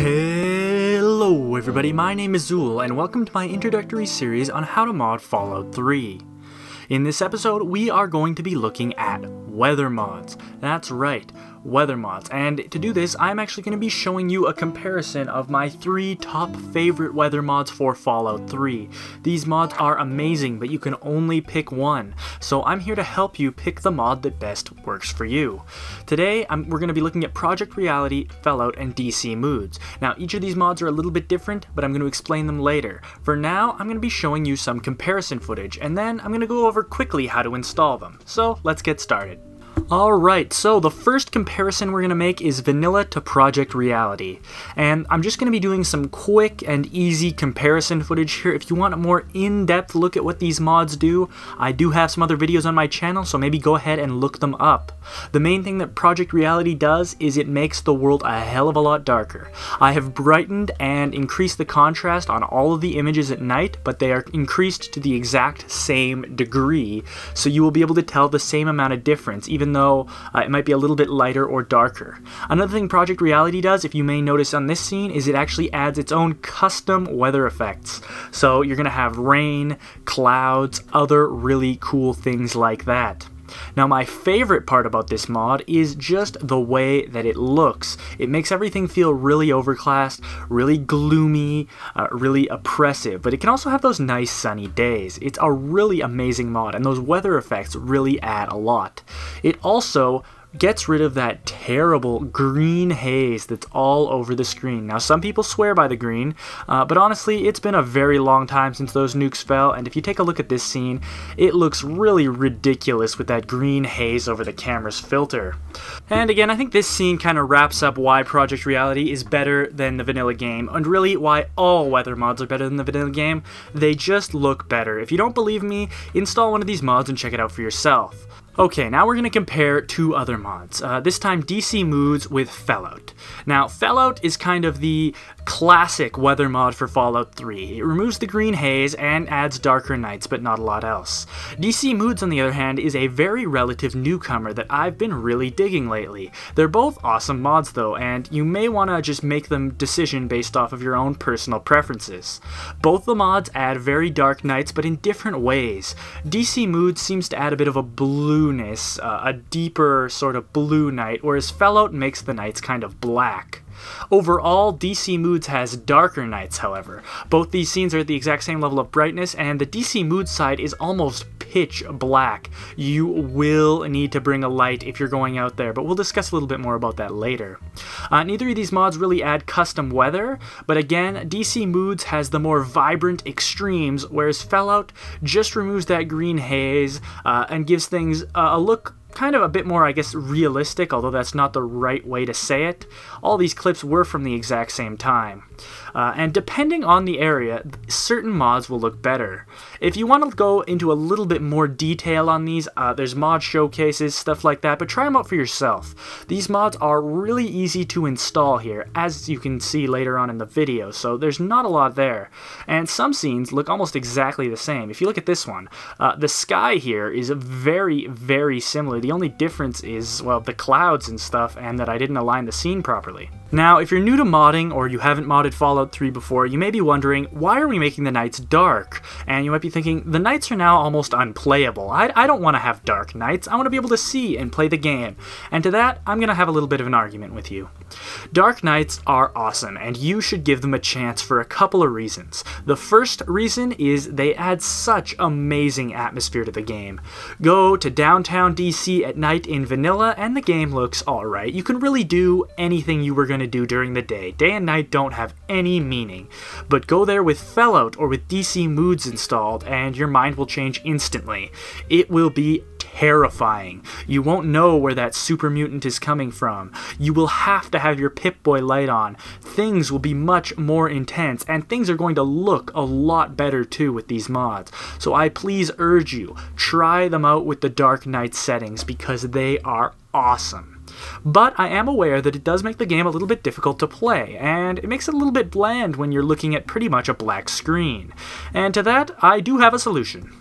Hello everybody, my name is Zool, and welcome to my introductory series on how to mod Fallout 3. In this episode, we are going to be looking at weather mods. That's right, weather mods. And to do this, I'm actually going to be showing you a comparison of my 3 top favorite weather mods for Fallout 3. These mods are amazing, but you can only pick one. So I'm here to help you pick the mod that best works for you. Today, we're going to be looking at Project Reality, Fallout, and DC Moods. Now, each of these mods are a little bit different, but I'm going to explain them later. For now, I'm going to be showing you some comparison footage, and then I'm going to go over quickly how to install them. So let's get started. Alright, so the first comparison we're going to make is vanilla to Project Reality. And I'm just going to be doing some quick and easy comparison footage here. If you want a more in-depth look at what these mods do, I do have some other videos on my channel, so maybe go ahead and look them up. The main thing that Project Reality does is it makes the world a hell of a lot darker. I have brightened and increased the contrast on all of the images at night, but they are increased to the exact same degree, so you will be able to tell the same amount of difference, even though it might be a little bit lighter or darker. Another thing Project Reality does, if you may notice on this scene, is it actually adds its own custom weather effects. So you're going to have rain, clouds, other really cool things like that. Now, my favorite part about this mod is just the way that it looks. It makes everything feel really overclassed, really gloomy, really oppressive, but it can also have those nice sunny days. It's a really amazing mod, and those weather effects really add a lot. It also gets rid of that terrible green haze that's all over the screen. Now, some people swear by the green, but honestly, it's been a very long time since those nukes fell, and if you take a look at this scene, it looks really ridiculous with that green haze over the camera's filter. And again, I think this scene kind of wraps up why Project Reality is better than the vanilla game, and really why all weather mods are better than the vanilla game. They just look better. If you don't believe me, install one of these mods and check it out for yourself. Okay, now we're going to compare 2 other mods, this time DC Moods with Fallout. Now, Fallout is kind of the classic weather mod for Fallout 3. It removes the green haze and adds darker nights, but not a lot else. DC Moods, on the other hand, is a very relative newcomer that I've been really digging lately. They're both awesome mods though, and you may want to just make them decision based off of your own personal preferences. Both the mods add very dark nights, but in different ways. DC Moods seems to add a bit of a blueness, a deeper sort of blue night, whereas Fallout makes the nights kind of black. Overall, DC Moods has darker nights, however. Both these scenes are at the exact same level of brightness, and the DC Moods side is almost pitch black. You will need to bring a light if you're going out there, but we'll discuss a little bit more about that later. Neither of these mods really add custom weather, but again, DC Moods has the more vibrant extremes, whereas Fallout just removes that green haze and gives things a look kind of a bit more, I guess, realistic, although that's not the right way to say it. All these clips were from the exact same time. And depending on the area, certain mods will look better. If you want to go into a little bit more detail on these, there's mod showcases, stuff like that, but try them out for yourself. These mods are really easy to install here, as you can see later on in the video, so there's not a lot there. And some scenes look almost exactly the same. If you look at this one, the sky here is very, very similar. The only difference is, well, the clouds and stuff, and that I didn't align the scene properly. Now, if you're new to modding or you haven't modded Fallout 3 before, you may be wondering, why are we making the nights dark? And you might be thinking, the nights are now almost unplayable. I don't want to have dark nights. I want to be able to see and play the game. And to that, I'm going to have a little bit of an argument with you. Dark nights are awesome, and you should give them a chance for a couple of reasons. The first reason is they add such amazing atmosphere to the game. Go to downtown DC at night in vanilla, and the game looks alright. You can really do anything you were going to do during the day. Day and night don't have any meaning. But go there with Fallout or with DC Moods installed, and your mind will change instantly. It will be terrifying. You won't know where that super mutant is coming from. You will have to have your Pip-Boy light on. Things will be much more intense, and things are going to look a lot better too with these mods. So I please urge you, try them out with the Dark Knight settings because they are awesome. But I am aware that it does make the game a little bit difficult to play, and it makes it a little bit bland when you're looking at pretty much a black screen. And to that, I do have a solution.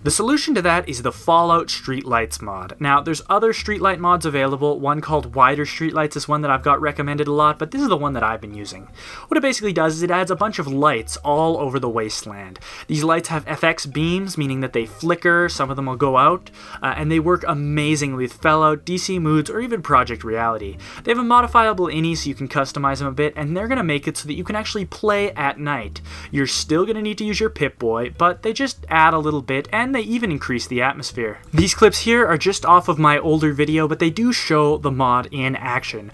The solution to that is the Fallout Streetlights mod. Now, there's other streetlight mods available. One called Wider Streetlights is one that I've got recommended a lot, but this is the one that I've been using. What it basically does is it adds a bunch of lights all over the wasteland. These lights have FX beams, meaning that they flicker, some of them will go out, and they work amazingly with Fallout, DC Moods, or even Project Reality. They have a modifiable innie so you can customize them a bit, and they're going to make it so that you can actually play at night. You're still going to need to use your Pip-Boy, but they just add a little bit, and they even increase the atmosphere. These clips here are just off of my older video, but they do show the mod in action.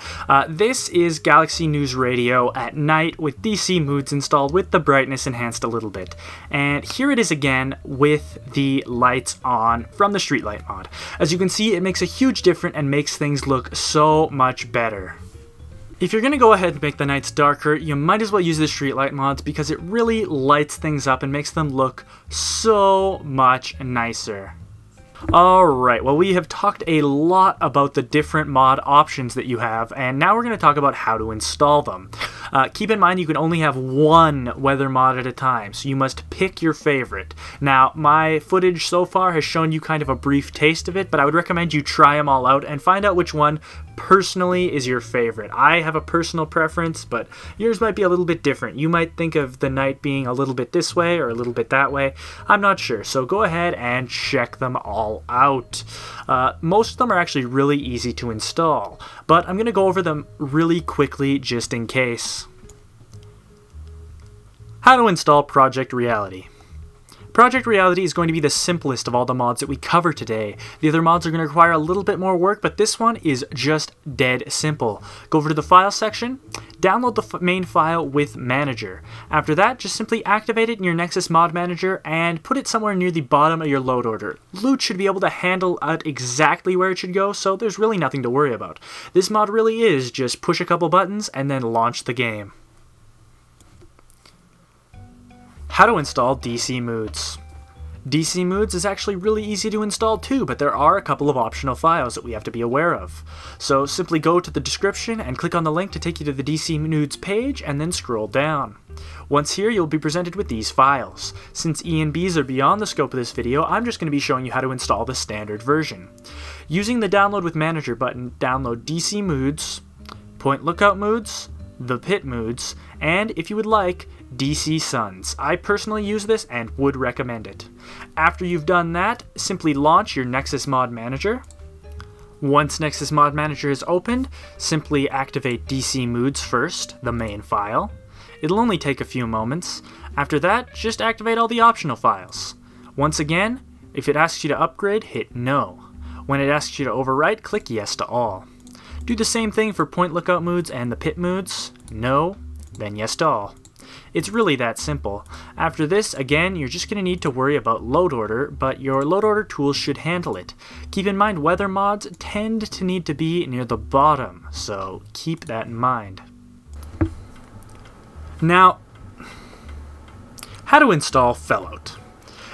This is Galaxy News Radio at night with DC Moods installed with the brightness enhanced a little bit. And here it is again with the lights on from the Streetlight mod. As you can see, it makes a huge difference and makes things look so much better. If you're going to go ahead and make the nights darker, you might as well use the streetlight mods because it really lights things up and makes them look so much nicer. Alright, well, we have talked a lot about the different mod options that you have, and now we're going to talk about how to install them. Keep in mind you can only have one weather mod at a time, so you must pick your favorite. Now, my footage so far has shown you kind of a brief taste of it, but I would recommend you try them all out and find out which one personally is your favorite. I have a personal preference, but yours might be a little bit different. You might think of the night being a little bit this way or a little bit that way. I'm not sure, so go ahead and check them all out. Most of them are actually really easy to install, but I'm going to go over them really quickly just in case. How to install Project Reality. Project Reality is going to be the simplest of all the mods that we cover today. The other mods are going to require a little bit more work, but this one is just dead simple. Go over to the file section, download the main file with Manager. After that, just simply activate it in your Nexus Mod Manager and put it somewhere near the bottom of your load order. Loot should be able to handle out exactly where it should go, so there's really nothing to worry about. This mod really is just push a couple buttons and then launch the game. How to install DC Moods. DC Moods is actually really easy to install too, but there are a couple of optional files that we have to be aware of. So simply go to the description and click on the link to take you to the DC Moods page and then scroll down. Once here, you'll be presented with these files. Since E and B's are beyond the scope of this video, I'm just going to be showing you how to install the standard version. Using the Download with Manager button, download DC Moods, Point Lookout Moods, the Pit Moods, and if you would like, DC Suns. I personally use this and would recommend it. After you've done that, simply launch your Nexus Mod Manager. Once Nexus Mod Manager is opened, simply activate DC Moods first, the main file. It'll only take a few moments. After that, just activate all the optional files. Once again, if it asks you to upgrade, hit No. When it asks you to overwrite, click Yes to all. Do the same thing for Point Lookout Moods and the Pit Moods. No, then Yes to all. It's really that simple. After this, again, you're just going to need to worry about load order, but your load order tools should handle it. Keep in mind weather mods tend to need to be near the bottom, so keep that in mind. Now, how to install Fallout.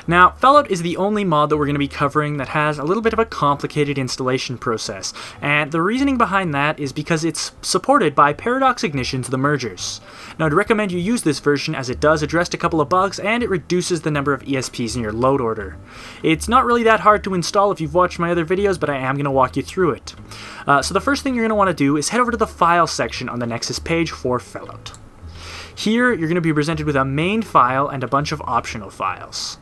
Now, Fallout is the only mod that we're going to be covering that has a little bit of a complicated installation process, and the reasoning behind that is because it's supported by Paradox Ignition's The Mergers. Now, I'd recommend you use this version as it does address a couple of bugs and it reduces the number of ESPs in your load order. It's not really that hard to install if you've watched my other videos, but I am going to walk you through it. So the first thing you're going to want to do is head over to the File section on the Nexus page for Fallout. Here, you're going to be presented with a main file and a bunch of optional files.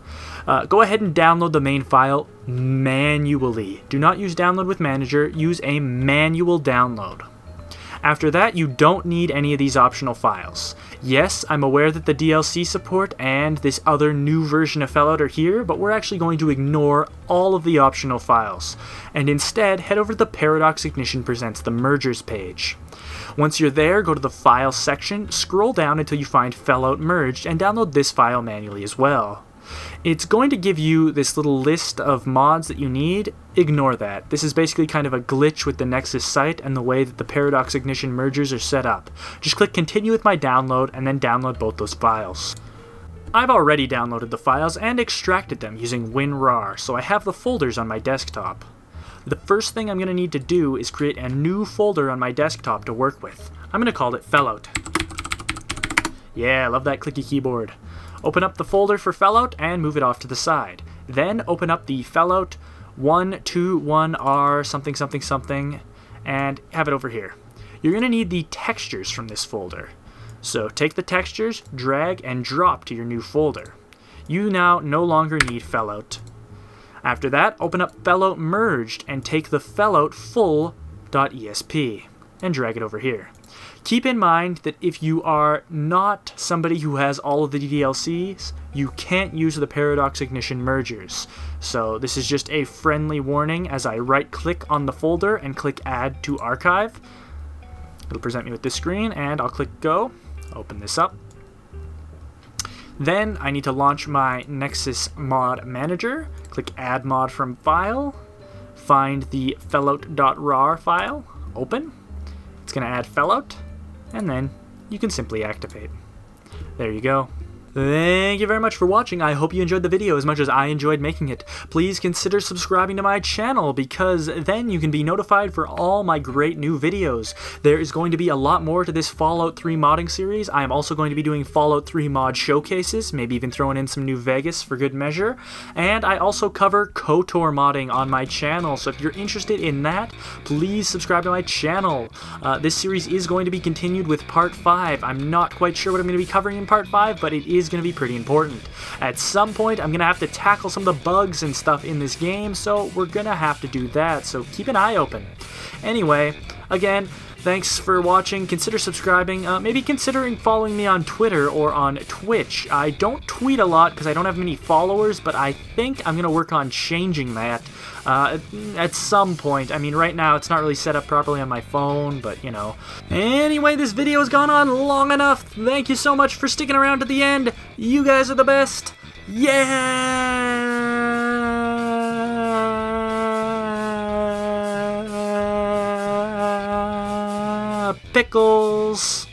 Go ahead and download the main file manually. Do not use Download with Manager, use a manual download. After that, you don't need any of these optional files. Yes, I'm aware that the DLC support and this other new version of Fallout are here, but we're actually going to ignore all of the optional files, and instead head over to the Paradox Ignition Presents The Mergers page. Once you're there, go to the File section, scroll down until you find Fallout Merged, and download this file manually as well. It's going to give you this little list of mods that you need. Ignore that. This is basically kind of a glitch with the Nexus site and the way that the Paradox Ignition mergers are set up. Just click Continue with my download and then download both those files. I've already downloaded the files and extracted them using WinRAR, so I have the folders on my desktop. The first thing I'm going to need to do is create a new folder on my desktop to work with. I'm going to call it Fallout. Yeah, I love that clicky keyboard. Open up the folder for Fallout and move it off to the side. Then open up the Fallout 121R something something something and have it over here. You're going to need the textures from this folder. So take the textures, drag, and drop to your new folder. You now no longer need Fallout. After that, open up Fallout Merged and take the Fallout full.esp and drag it over here. Keep in mind that if you are not somebody who has all of the DLCs, you can't use the Paradox Ignition mergers. So this is just a friendly warning as I right-click on the folder and click Add to Archive. It'll present me with this screen, and I'll click Go. Open this up. Then I need to launch my Nexus Mod Manager. Click Add Mod from File. Find the Fallout.rar file. Open. It's going to add Fallout, and then you can simply activate. There you go. Thank you very much for watching. I hope you enjoyed the video as much as I enjoyed making it. Please consider subscribing to my channel because then you can be notified for all my great new videos. There is going to be a lot more to this Fallout 3 modding series. I am also going to be doing Fallout 3 mod showcases, maybe even throwing in some New Vegas for good measure. And I also cover KOTOR modding on my channel, so if you're interested in that, please subscribe to my channel. This series is going to be continued with Part 5. I'm not quite sure what I'm going to be covering in Part 5, but it is going to be pretty important. At some point, I'm going to have to tackle some of the bugs and stuff in this game, so we're going to have to do that, so keep an eye open. Anyway, again, thanks for watching. Consider subscribing, maybe considering following me on Twitter or on Twitch. I don't tweet a lot because I don't have many followers, but I think I'm going to work on changing that at some point. I mean, right now it's not really set up properly on my phone, but you know. Anyway, this video has gone on long enough. Thank you so much for sticking around to the end. You guys are the best. Yeah! Pickles!